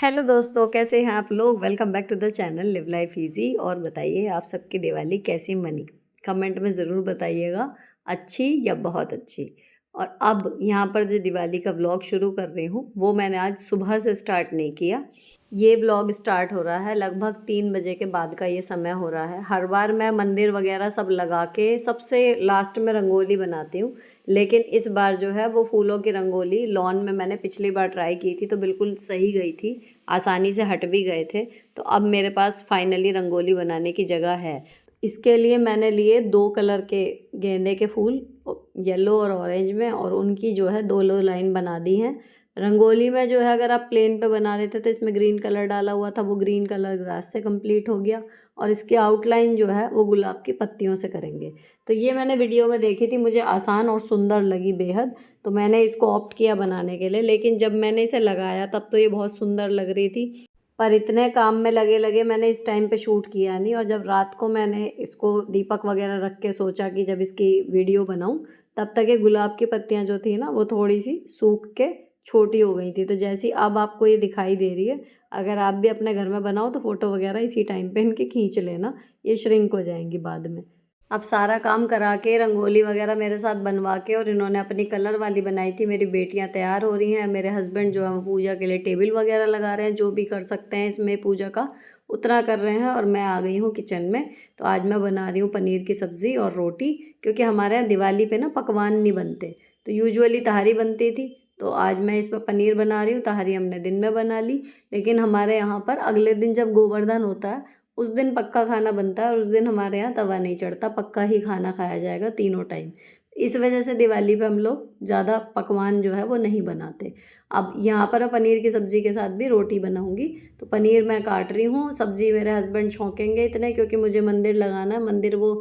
Hello दोस्तों, कैसे हैं आप लोग। Welcome back to the channel Live Life Easy. और बताइए आप सबकी दिवाली कैसी मनी, कमेंट में ज़रूर बताइएगा, अच्छी या बहुत अच्छी। और अब यहाँ पर जो दिवाली का व्लॉग शुरू कर रही हूँ वो मैंने आज सुबह से स्टार्ट नहीं किया। ये व्लॉग स्टार्ट हो रहा है लगभग 3 बजे के बाद का ये समय हो रहा है। हर बार मैं मंदिर वगैरह सब लगा के सबसे लास्ट में रंगोली बनाती हूँ, लेकिन इस बार जो है वो फूलों की रंगोली लॉन में मैंने पिछली बार ट्राई की थी तो बिल्कुल सही गई थी, आसानी से हट भी गए थे। तो अब मेरे पास फाइनली रंगोली बनाने की जगह है। इसके लिए मैंने लिए 2 कलर के गेंदे के फूल, येलो और ऑरेंज में, और उनकी जो है 2 लाइन बना दी हैं। रंगोली में जो है अगर आप प्लेन पे बना रहे थे तो इसमें ग्रीन कलर डाला हुआ था, वो ग्रीन कलर ग्रास से कंप्लीट हो गया। और इसकी आउटलाइन जो है वो गुलाब की पत्तियों से करेंगे। तो ये मैंने वीडियो में देखी थी, मुझे आसान और सुंदर लगी बेहद, तो मैंने इसको ऑप्ट किया बनाने के लिए। लेकिन जब मैंने इसे लगाया तब तो ये बहुत सुंदर लग रही थी, पर इतने काम में लगे लगे मैंने इस टाइम पे शूट किया नहीं। और जब रात को मैंने इसको दीपक वगैरह रख के सोचा कि जब इसकी वीडियो बनाऊं, तब तक ये गुलाब की पत्तियां जो थी ना वो थोड़ी सी सूख के छोटी हो गई थी। तो जैसी अब आपको ये दिखाई दे रही है, अगर आप भी अपने घर में बनाओ तो फ़ोटो वगैरह इसी टाइम पे इनके खींच लेना, ये श्रिंक हो जाएंगी बाद में। अब सारा काम करा के रंगोली वगैरह मेरे साथ बनवा के, और इन्होंने अपनी कलर वाली बनाई थी, मेरी बेटियां तैयार हो रही हैं। मेरे हस्बैंड जो है वो पूजा के लिए टेबल वगैरह लगा रहे हैं, जो भी कर सकते हैं इसमें पूजा का उतना कर रहे हैं। और मैं आ गई हूँ किचन में। तो आज मैं बना रही हूँ पनीर की सब्ज़ी और रोटी, क्योंकि हमारे यहाँ दिवाली पे ना पकवान नहीं बनते, तो यूजुअली तहारी बनती थी। तो आज मैं इस पर पनीर बना रही हूँ। तहारी हमने दिन में बना ली, लेकिन हमारे यहाँ पर अगले दिन जब गोवर्धन होता है उस दिन पक्का खाना बनता है, और उस दिन हमारे यहाँ तवा नहीं चढ़ता, पक्का ही खाना खाया जाएगा तीनों टाइम। इस वजह से दिवाली पे हम लोग ज़्यादा पकवान जो है वो नहीं बनाते। अब यहाँ पर मैं पनीर की सब्ज़ी के साथ भी रोटी बनाऊँगी। तो पनीर मैं काट रही हूँ, सब्ज़ी मेरे हस्बैंड छौंकेंगे इतने, क्योंकि मुझे मंदिर लगाना है। मंदिर वो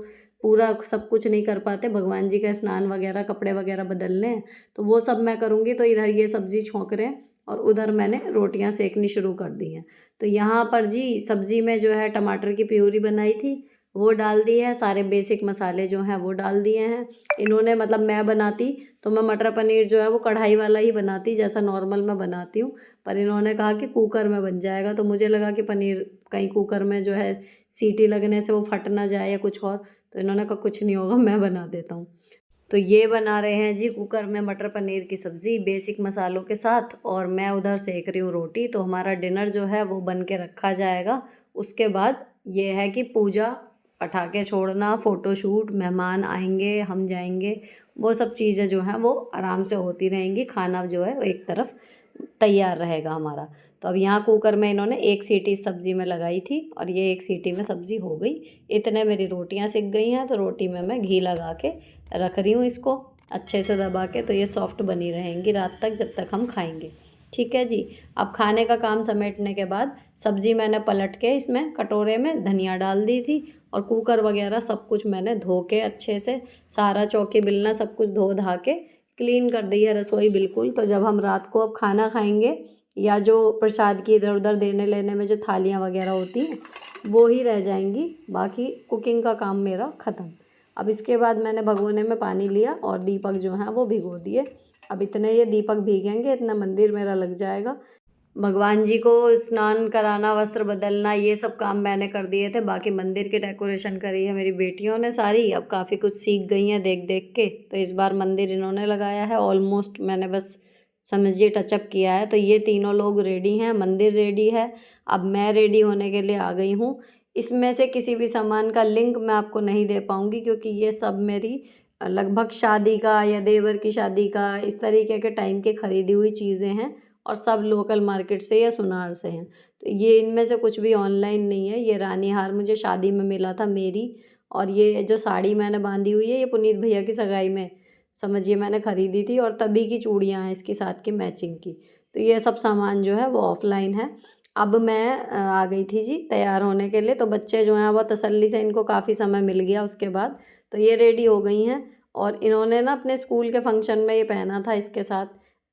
पूरा सब कुछ नहीं कर पाते, भगवान जी का स्नान वगैरह, कपड़े वगैरह बदलने हैं, तो वो सब मैं करूँगी। तो इधर ये सब्ज़ी छौंक रहे हैं और उधर मैंने रोटियां सेकनी शुरू कर दी हैं। तो यहाँ पर जी सब्ज़ी में जो है टमाटर की प्यूरी बनाई थी वो डाल दी है, सारे बेसिक मसाले जो हैं वो डाल दिए हैं इन्होंने। मतलब मैं बनाती तो मैं मटर पनीर जो है वो कढ़ाई वाला ही बनाती, जैसा नॉर्मल मैं बनाती हूँ, पर इन्होंने कहा कि कुकर में बन जाएगा। तो मुझे लगा कि पनीर कहीं कुकर में जो है सीटी लगने से वो फट ना जाए या कुछ और, तो इन्होंने कहा कुछ नहीं होगा, मैं बना देता हूँ। तो ये बना रहे हैं जी कुकर में मटर पनीर की सब्ज़ी बेसिक मसालों के साथ, और मैं उधर सेक रही हूँ रोटी। तो हमारा डिनर जो है वो बन के रखा जाएगा। उसके बाद ये है कि पूजा, पटाखे छोड़ना, फ़ोटोशूट, मेहमान आएंगे, हम जाएंगे, वो सब चीज़ें जो हैं वो आराम से होती रहेंगी। खाना जो है वो एक तरफ तैयार रहेगा हमारा। तो अब यहाँ कुकर में इन्होंने 1 सीटी सब्ज़ी में लगाई थी और ये 1 सीटी में सब्ज़ी हो गई। इतने मेरी रोटियाँ सिक गई हैं। तो रोटी में मैं घी लगा के रख रही हूँ इसको अच्छे से दबा के, तो ये सॉफ्ट बनी रहेंगी रात तक जब तक हम खाएंगे। ठीक है जी। अब खाने का काम समेटने के बाद सब्ज़ी मैंने पलट के इसमें कटोरे में धनिया डाल दी थी, और कुकर वगैरह सब कुछ मैंने धो के अच्छे से, सारा चौकी बिलना सब कुछ धो धा के क्लीन कर दी है रसोई बिल्कुल। तो जब हम रात को अब खाना खाएंगे, या जो प्रसाद की इधर उधर देने लेने में जो थालियाँ वगैरह होती हैं वो ही रह जाएंगी, बाकी कुकिंग का काम मेरा ख़त्म। अब इसके बाद मैंने भगोने में पानी लिया और दीपक जो हैं वो भिगो दिए। अब इतने ये दीपक भीगेंगे इतना मंदिर मेरा लग जाएगा। भगवान जी को स्नान कराना, वस्त्र बदलना, ये सब काम मैंने कर दिए थे। बाकी मंदिर की डेकोरेशन करी है मेरी बेटियों ने सारी। अब काफ़ी कुछ सीख गई हैं देख देख के, तो इस बार मंदिर इन्होंने लगाया है। ऑलमोस्ट मैंने बस समझिए टचअप किया है। तो ये तीनों लोग रेडी हैं, मंदिर रेडी है। अब मैं रेडी होने के लिए आ गई हूँ। इसमें से किसी भी सामान का लिंक मैं आपको नहीं दे पाऊँगी, क्योंकि ये सब मेरी लगभग शादी का या देवर की शादी का इस तरीके के टाइम की खरीदी हुई चीज़ें हैं, और सब लोकल मार्केट से या सुनार से हैं। तो ये इनमें से कुछ भी ऑनलाइन नहीं है। ये रानी हार मुझे शादी में मिला था मेरी, और ये जो साड़ी मैंने बांधी हुई है ये पुनीत भैया की सगाई में समझिए मैंने ख़रीदी थी, और तभी की चूड़ियाँ हैं इसके साथ की मैचिंग की। तो ये सब सामान जो है वो ऑफलाइन है। अब मैं आ गई थी जी तैयार होने के लिए। तो बच्चे जो हैं वो तसल्ली से, इनको काफ़ी समय मिल गया उसके बाद, तो ये रेडी हो गई हैं। और इन्होंने ना अपने स्कूल के फंक्शन में ये पहना था इसके साथ,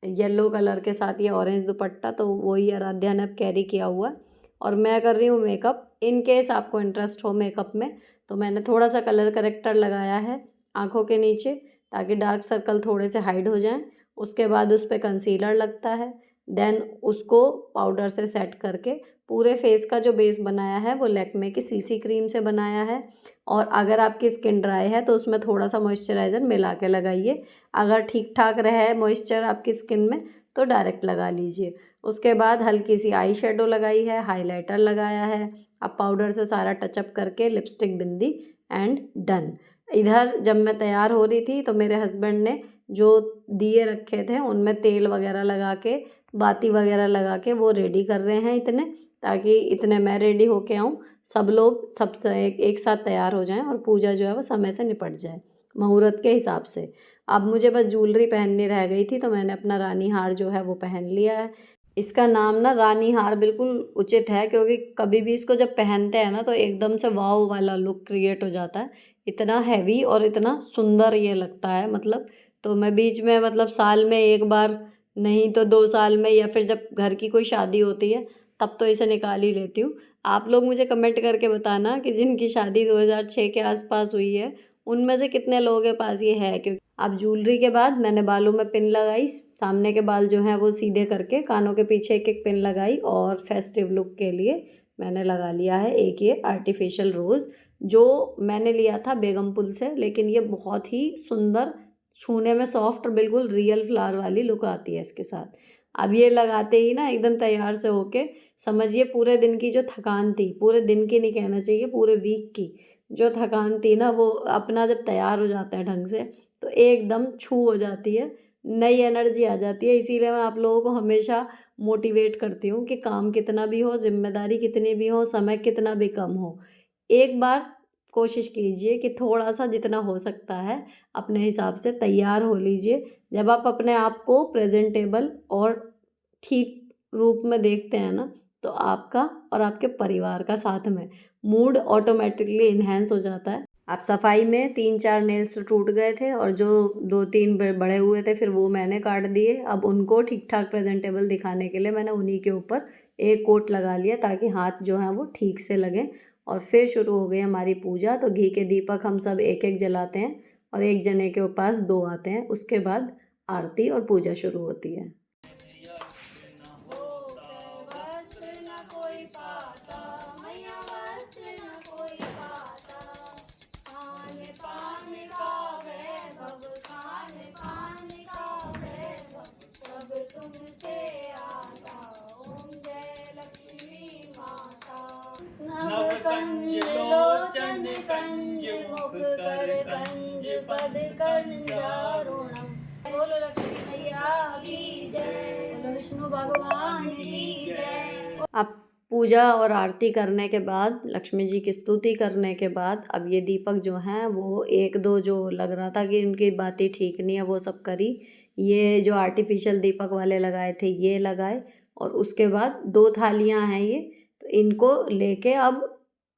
येलो कलर के साथ ये ऑरेंज दुपट्टा, तो वही आराध्या ने अब कैरी किया हुआ है। और मैं कर रही हूँ मेकअप। इन केस आपको इंटरेस्ट हो मेकअप में, तो मैंने थोड़ा सा कलर करेक्टर लगाया है आँखों के नीचे, ताकि डार्क सर्कल थोड़े से हाइड हो जाएं। उसके बाद उस पर कंसीलर लगता है, देन उसको पाउडर से सेट करके पूरे फेस का जो बेस बनाया है वो लैक्मे की सीसी क्रीम से बनाया है। और अगर आपकी स्किन ड्राई है तो उसमें थोड़ा सा मॉइस्चराइज़र मिला के लगाइए। अगर ठीक ठाक रहे मॉइस्चर आपकी स्किन में तो डायरेक्ट लगा लीजिए। उसके बाद हल्की सी आई शेडो लगाई है, हाइलाइटर लगाया है। अब पाउडर से सारा टचअप करके लिपस्टिक, बिंदी एंड डन। इधर जब मैं तैयार हो रही थी तो मेरे हस्बैंड ने जो दिए रखे थे उनमें तेल वगैरह लगा के, बाती वगैरह लगा के वो रेडी कर रहे हैं इतने, ताकि इतने मैं रेडी होके आऊँ, सब लोग सब एक साथ तैयार हो जाएं और पूजा जो है वो समय से निपट जाए मुहूर्त के हिसाब से। अब मुझे बस ज्वेलरी पहननी रह गई थी तो मैंने अपना रानी हार जो है वो पहन लिया है। इसका नाम ना रानी हार बिल्कुल उचित है, क्योंकि कभी भी इसको जब पहनते हैं ना तो एकदम से वाव वाला लुक क्रिएट हो जाता है। इतना हैवी और इतना सुंदर ये लगता है, मतलब। तो मैं बीच में, मतलब साल में एक बार नहीं तो 2 साल में, या फिर जब घर की कोई शादी होती है तब तो इसे निकाल ही लेती हूँ। आप लोग मुझे कमेंट करके बताना कि जिनकी शादी 2006 के आसपास हुई है उनमें से कितने लोगों के पास ये है। क्योंकि अब ज्वेलरी के बाद मैंने बालों में पिन लगाई, सामने के बाल जो हैं वो सीधे करके कानों के पीछे एक एक पिन लगाई, और फेस्टिव लुक के लिए मैंने लगा लिया है एक ये आर्टिफिशियल रोज़, जो मैंने लिया था बेगमपुल से। लेकिन ये बहुत ही सुंदर, छूने में सॉफ्ट और बिल्कुल रियल फ्लावर वाली लुक आती है इसके साथ। अब ये लगाते ही ना एकदम तैयार से होके, समझिए पूरे दिन की जो थकान थी, पूरे दिन की नहीं कहना चाहिए, पूरे वीक की जो थकान थी ना, वो अपना जब तैयार हो जाता है ढंग से तो एकदम छू हो जाती है, नई एनर्जी आ जाती है। इसीलिए मैं आप लोगों को हमेशा मोटिवेट करती हूँ कि काम कितना भी हो, जिम्मेदारी कितनी भी हो, समय कितना भी कम हो, एक बार कोशिश कीजिए कि थोड़ा सा जितना हो सकता है अपने हिसाब से तैयार हो लीजिए। जब आप अपने आप को प्रेजेंटेबल और ठीक रूप में देखते हैं ना, तो आपका और आपके परिवार का साथ में मूड ऑटोमेटिकली इन्हेंस हो जाता है। आप सफाई में 3-4 नेल्स टूट गए थे और जो 2-3 बड़े हुए थे फिर वो मैंने काट दिए। अब उनको ठीक ठाक प्रेजेंटेबल दिखाने के लिए मैंने उन्हीं के ऊपर एक कोट लगा लिया, ताकि हाथ जो हैं वो ठीक से लगें। और फिर शुरू हो गई हमारी पूजा। तो घी के दीपक हम सब एक एक जलाते हैं और एक जने के पास 2 आते हैं। उसके बाद आरती और पूजा शुरू होती है। कंज लोचन कंज मुख कर कंज पद कंजारुणम। बोलो लक्ष्मी मैया की जय, बोलो विष्णु भगवान की जय। अब पूजा और आरती करने के बाद, लक्ष्मी जी की स्तुति करने के बाद, अब ये दीपक जो हैं वो 1-2 जो लग रहा था कि उनकी बातें ठीक नहीं है वो सब करी। ये जो आर्टिफिशियल दीपक वाले लगाए थे ये लगाए, और उसके बाद 2 थालियां हैं ये, तो इनको लेके अब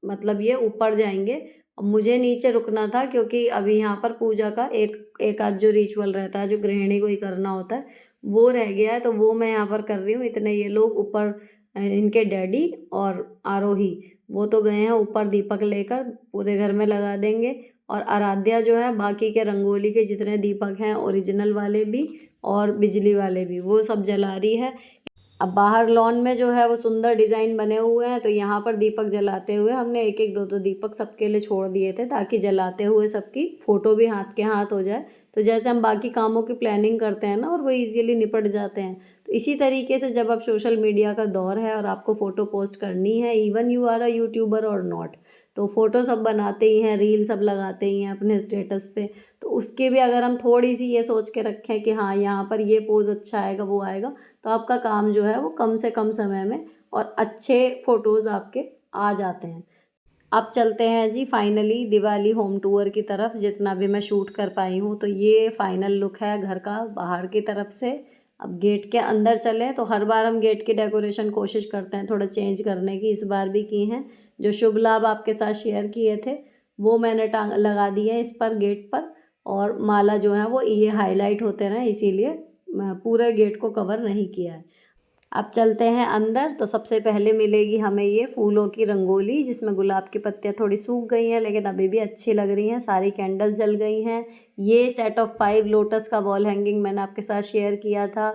मतलब ये ऊपर जाएंगे। अब मुझे नीचे रुकना था क्योंकि अभी यहाँ पर पूजा का एक आध जो रिचुअल रहता है जो गृहिणी को ही करना होता है वो रह गया है, तो वो मैं यहाँ पर कर रही हूँ। इतने ये लोग ऊपर, इनके डैडी और आरोही, वो तो गए हैं ऊपर दीपक लेकर, पूरे घर में लगा देंगे। और आराध्या जो है बाकी के रंगोली के जितने दीपक हैं, ओरिजिनल वाले भी और बिजली वाले भी, वो सब जला रही है। अब बाहर लॉन में जो है वो सुंदर डिज़ाइन बने हुए हैं, तो यहाँ पर दीपक जलाते हुए हमने एक एक 2-2 दीपक सबके लिए छोड़ दिए थे, ताकि जलाते हुए सबकी फ़ोटो भी हाथ के हाथ हो जाए। तो जैसे हम बाकी कामों की प्लानिंग करते हैं ना और वो ईज़िली निपट जाते हैं, तो इसी तरीके से जब अब सोशल मीडिया का दौर है और आपको फ़ोटो पोस्ट करनी है, even you are a YouTuber और नॉट, तो फ़ोटो सब बनाते ही हैं, रील सब लगाते ही हैं अपने स्टेटस पे। तो उसके भी अगर हम थोड़ी सी ये सोच के रखें कि हाँ यहाँ पर ये पोज़ अच्छा आएगा, वो आएगा, तो आपका काम जो है वो कम से कम समय में और अच्छे फ़ोटोज़ आपके आ जाते हैं। अब चलते हैं जी फाइनली दिवाली होम टूर की तरफ। जितना भी मैं शूट कर पाई हूँ, तो ये फाइनल लुक है घर का बाहर की तरफ से। अब गेट के अंदर चलें तो हर बार हम गेट की डेकोरेशन कोशिश करते हैं थोड़ा चेंज करने की, इस बार भी की हैं। जो शुभ लाभ आपके साथ शेयर किए थे वो मैंने टांग लगा दिए हैं इस पर, गेट पर। और माला जो है वो ये हाईलाइट होते रहे, इसीलिए पूरे गेट को कवर नहीं किया है। अब चलते हैं अंदर। तो सबसे पहले मिलेगी हमें ये फूलों की रंगोली, जिसमें गुलाब की पत्तियां थोड़ी सूख गई हैं लेकिन अभी भी अच्छी लग रही हैं। सारी कैंडल्स जल गई हैं। ये सेट ऑफ 5 लोटस का वॉल हैंगिंग मैंने आपके साथ शेयर किया था,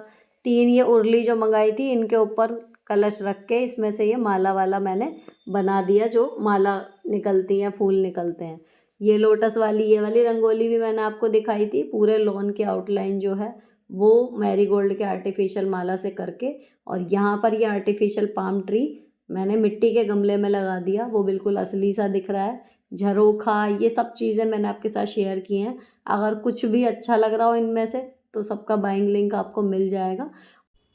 3 ये उरली जो मंगाई थी इनके ऊपर कलश रख के इसमें से ये माला वाला मैंने बना दिया, जो माला निकलती है, फूल निकलते हैं। ये लोटस वाली ये वाली रंगोली भी मैंने आपको दिखाई थी। पूरे लॉन की आउटलाइन जो है वो मैरीगोल्ड के आर्टिफिशियल माला से करके, और यहाँ पर ये आर्टिफिशियल पाम ट्री मैंने मिट्टी के गमले में लगा दिया, वो बिल्कुल असली सा दिख रहा है। झरोखा ये सब चीज़ें मैंने आपके साथ शेयर की हैं। अगर कुछ भी अच्छा लग रहा हो इनमें से तो सबका बाइंग लिंक आपको मिल जाएगा।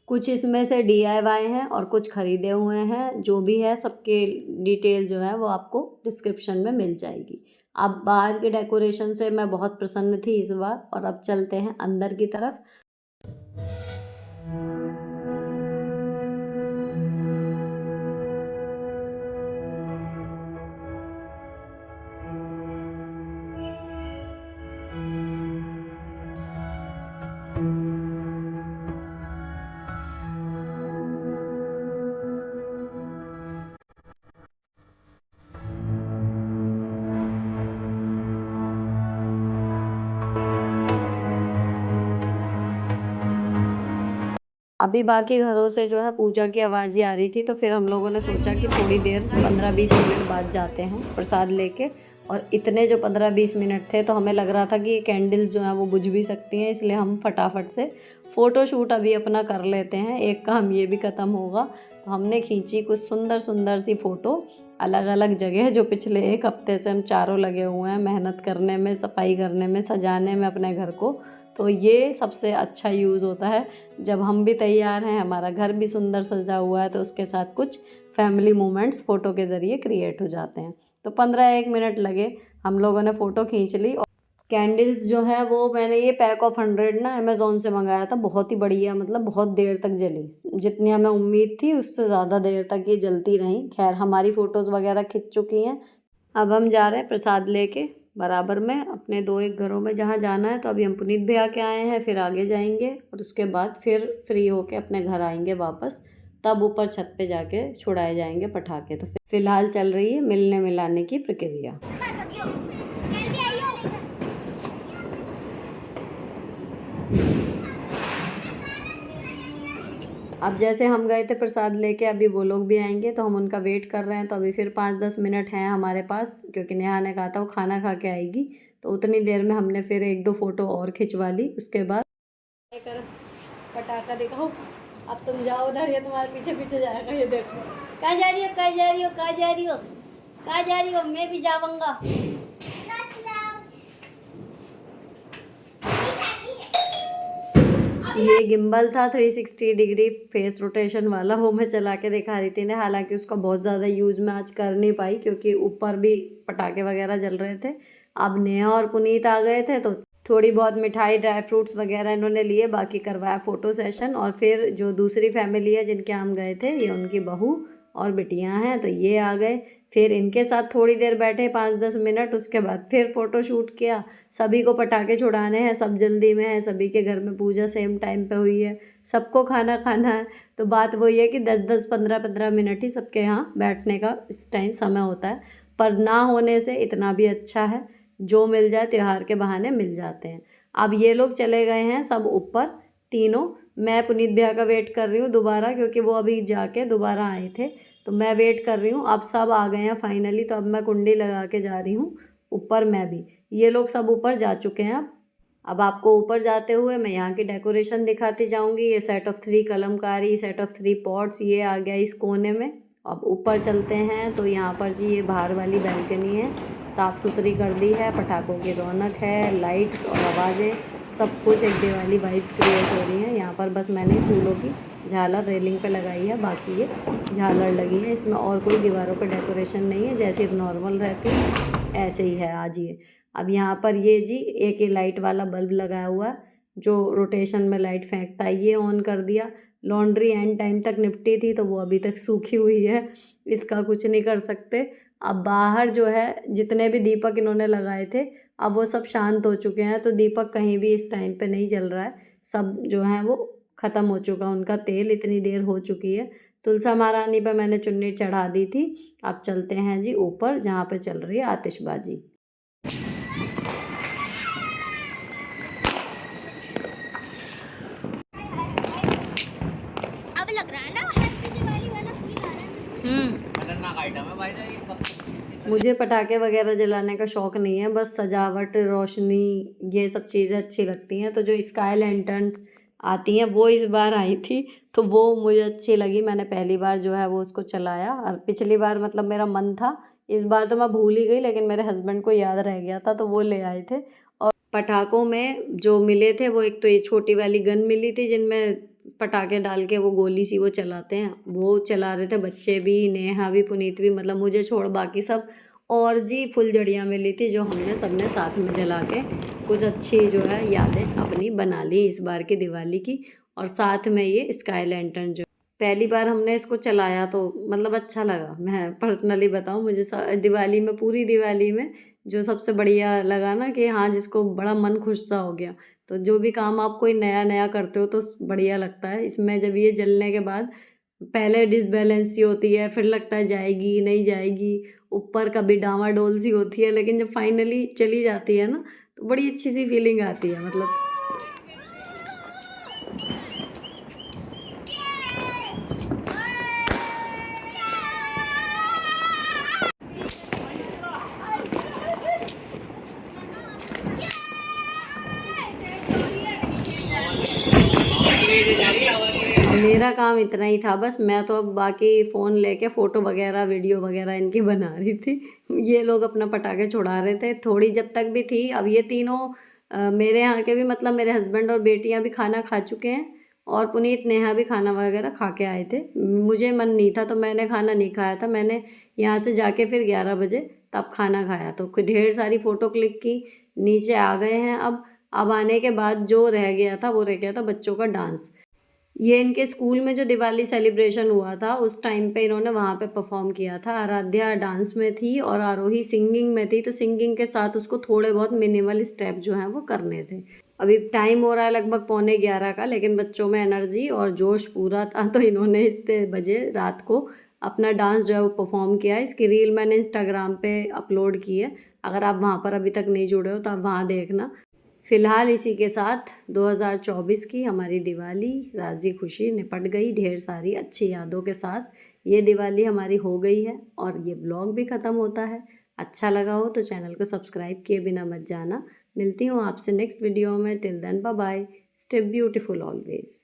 कुछ इसमें से DIY हैं और कुछ ख़रीदे हुए हैं। जो भी है सबके डिटेल जो है वो आपको डिस्क्रिप्शन में मिल जाएगी। अब बाहर के डेकोरेशन से मैं बहुत प्रसन्न थी इस बार, और अब चलते हैं अंदर की तरफ। अभी बाकी घरों से जो है पूजा की आवाज़ें आ रही थी, तो फिर हम लोगों ने सोचा कि थोड़ी देर 15-20 मिनट बाद जाते हैं प्रसाद लेके। और इतने जो 15-20 मिनट थे तो हमें लग रहा था कि ये कैंडल्स जो हैं वो बुझ भी सकती हैं, इसलिए हम फटाफट से फ़ोटो शूट अभी अपना कर लेते हैं, एक काम ये भी ख़त्म होगा। तो हमने खींची कुछ सुंदर सुंदर सी फ़ोटो अलग अलग जगह, जो पिछले 1 हफ्ते से हम चारों लगे हुए हैं मेहनत करने में, सफाई करने में, सजाने में अपने घर को। तो ये सबसे अच्छा यूज़ होता है जब हम भी तैयार हैं, हमारा घर भी सुंदर सजा हुआ है, तो उसके साथ कुछ फैमिली मोमेंट्स फ़ोटो के ज़रिए क्रिएट हो जाते हैं। तो 15-1 मिनट लगे, हम लोगों ने फ़ोटो खींच ली। और कैंडल्स जो है वो मैंने ये पैक ऑफ 100 ना अमेज़ॉन से मंगाया था, बहुत ही बढ़िया, मतलब बहुत देर तक जली, जितनी हमें उम्मीद थी उससे ज़्यादा देर तक ये जलती रहीं। खैर हमारी फ़ोटोज़ वगैरह खिंच चुकी हैं। अब हम जा रहे हैं प्रसाद लेके बराबर में अपने 2-1 घरों में जहाँ जाना है। तो अभी हम पुनीत भैया के आए हैं, फिर आगे जाएंगे और उसके बाद फिर फ्री होके अपने घर आएंगे वापस, तब ऊपर छत पे जाके छुड़ाए जाएंगे पटाखे। तो फिलहाल चल रही है मिलने मिलाने की प्रक्रिया। अब जैसे हम गए थे प्रसाद लेके, अभी वो लोग भी आएंगे तो हम उनका वेट कर रहे हैं। तो अभी फिर 5-10 मिनट हैं हमारे पास, क्योंकि नेहा ने कहा था वो खाना खा के आएगी। तो उतनी देर में हमने फिर 1-2 फ़ोटो और खिंचवा ली। उसके बाद कर पटाखा दिखाओ, अब तुम जाओ उधर, ये तुम्हारे पीछे पीछे जाएगा। ये देखो कहाँ जा रही हो, कहाँ जा रही हो, कहाँ जा रही हो, कहाँ जा रही हो, मैं भी जाऊँगा। ये गिम्बल था 360 डिग्री फेस रोटेशन वाला, वो मैं चला के दिखा रही थी ना। हालांकि उसका बहुत ज़्यादा यूज़ मैं आज कर नहीं पाई, क्योंकि ऊपर भी पटाखे वगैरह जल रहे थे। अब नेहा और पुनीत आ गए थे तो थोड़ी बहुत मिठाई, ड्राई फ्रूट्स वगैरह इन्होंने लिए, बाकी करवाया फ़ोटो सेशन। और फिर जो दूसरी फैमिली है जिनके हम गए थे, ये उनकी बहू और बिटियाँ हैं, तो ये आ गए। फिर इनके साथ थोड़ी देर बैठे 5-10 मिनट, उसके बाद फिर फ़ोटो शूट किया। सभी को पटाखे छुड़ाने हैं, सब जल्दी में है, सभी के घर में पूजा सेम टाइम पे हुई है, सबको खाना खाना है। तो बात वही है कि 10-10, 15-15 मिनट ही सबके यहाँ बैठने का इस टाइम समय होता है। पर ना होने से इतना भी अच्छा है, जो मिल जाए त्यौहार के बहाने मिल जाते हैं। अब ये लोग चले गए हैं सब ऊपर तीनों। मैं पुनीत भैया का वेट कर रही हूँ दोबारा, क्योंकि वो अभी जाके दोबारा आए थे, तो मैं वेट कर रही हूँ। अब सब आ गए हैं फाइनली, तो अब मैं कुंडी लगा के जा रही हूँ ऊपर मैं भी। ये लोग सब ऊपर जा चुके हैं। अब आपको ऊपर जाते हुए मैं यहाँ की डेकोरेशन दिखाती जाऊँगी। ये set of 3 Kalamkari, set of 3 pots, ये आ गया इस कोने में। अब ऊपर चलते हैं तो यहाँ पर जी ये बाहर वाली बैल्कनी है, साफ़ सुथरी कर दी है, पटाखों की रौनक है, लाइट्स और आवाज़ें, सब कुछ एक दिवाली वाइब्स क्रिएट हो रही हैं। यहाँ पर बस मैंने फूलों की झालर रेलिंग पे लगाई है, बाकी ये झालर लगी है। इसमें और कोई दीवारों पे डेकोरेशन नहीं है, जैसे नॉर्मल रहती है ऐसे ही है आज ये। अब यहाँ पर ये जी एक ये लाइट वाला बल्ब लगाया हुआ है, जो रोटेशन में लाइट फेंकता है, ये ऑन कर दिया। लॉन्ड्री एंड टाइम तक निपटी थी तो वो अभी तक सूखी हुई है, इसका कुछ नहीं कर सकते। अब बाहर जो है जितने भी दीपक इन्होंने लगाए थे, अब वो सब शांत हो चुके हैं, तो दीपक कहीं भी इस टाइम पे नहीं जल रहा है। सब जो है वो ख़त्म हो चुका, उनका तेल इतनी देर हो चुकी है। तुलसा महारानी पे मैंने चुन्नी चढ़ा दी थी। अब चलते हैं जी ऊपर, जहाँ पे चल रही है आतिशबाजी। मुझे पटाखे वगैरह जलाने का शौक़ नहीं है, बस सजावट, रोशनी ये सब चीज़ें अच्छी लगती हैं। तो जो स्काई लैंटर्न्स आती हैं वो इस बार आई थी, तो वो मुझे अच्छी लगी। मैंने पहली बार जो है वो उसको चलाया, और पिछली बार मतलब मेरा मन था, इस बार तो मैं भूल ही गई, लेकिन मेरे हस्बैंड को याद रह गया था तो वो ले आए थे। और पटाखों में जो मिले थे वो एक तो ये छोटी वाली गन मिली थी जिनमें पटाखे डाल के वो गोली सी वो चलाते हैं, वो चला रहे थे बच्चे भी, नेहा भी, पुनीत भी, मतलब मुझे छोड़ बाकी सब। और जी फुलझड़ियाँ मिली थी जो हमने सबने साथ में जला के कुछ अच्छी जो है यादें अपनी बना ली इस बार की दिवाली की। और साथ में ये स्काई लैंटर्न जो पहली बार हमने इसको चलाया तो मतलब अच्छा लगा। मैं पर्सनली बताऊँ, मुझे दिवाली में, पूरी दिवाली में जो सबसे बढ़िया लगा ना कि हाँ, जिसको बड़ा मन खुश सा हो गया। तो जो भी काम आप कोई नया नया करते हो तो बढ़िया लगता है। इसमें जब ये जलने के बाद पहले डिसबैलेंस सी होती है, फिर लगता है जाएगी नहीं जाएगी, ऊपर कभी डामाडोल सी होती है, लेकिन जब फाइनली चली जाती है ना तो बड़ी अच्छी सी फीलिंग आती है। मतलब मेरा काम इतना ही था बस। मैं तो अब बाकी फ़ोन लेके फ़ोटो वगैरह, वीडियो वगैरह इनकी बना रही थी। ये लोग अपना पटाखे छुड़ा रहे थे। थोड़ी जब तक भी थी, अब ये तीनों मेरे यहाँ के भी, मतलब मेरे हस्बैंड और बेटियाँ भी खाना खा चुके हैं, और पुनीत, नेहा भी खाना वगैरह खा के आए थे। मुझे मन नहीं था तो मैंने खाना नहीं खाया था। मैंने यहाँ से जाके फिर 11 बजे तब खाना खाया। तो ढेर सारी फ़ोटो क्लिक की, नीचे आ गए हैं अब आने के बाद जो रह गया था वो रह गया था बच्चों का डांस। ये इनके स्कूल में जो दिवाली सेलिब्रेशन हुआ था उस टाइम पे इन्होंने वहाँ पे परफॉर्म किया था। आराध्या डांस में थी और आरोही सिंगिंग में थी, तो सिंगिंग के साथ उसको थोड़े बहुत मिनिमल स्टेप जो हैं वो करने थे। अभी टाइम हो रहा है लगभग 11:45 का, लेकिन बच्चों में एनर्जी और जोश पूरा था, तो इन्होंने इतने बजे रात को अपना डांस जो है वो परफॉर्म किया है। इसकी रील मैंने इंस्टाग्राम पे अपलोड की है, अगर आप वहाँ पर अभी तक नहीं जुड़े हो तो आप वहाँ देखना। फिलहाल इसी के साथ 2024 की हमारी दिवाली राज़ी खुशी निपट गई, ढेर सारी अच्छी यादों के साथ ये दिवाली हमारी हो गई है, और ये ब्लॉग भी ख़त्म होता है। अच्छा लगा हो तो चैनल को सब्सक्राइब किए बिना मत जाना। मिलती हूँ आपसे नेक्स्ट वीडियो में। Till then bye bye, stay beautiful always.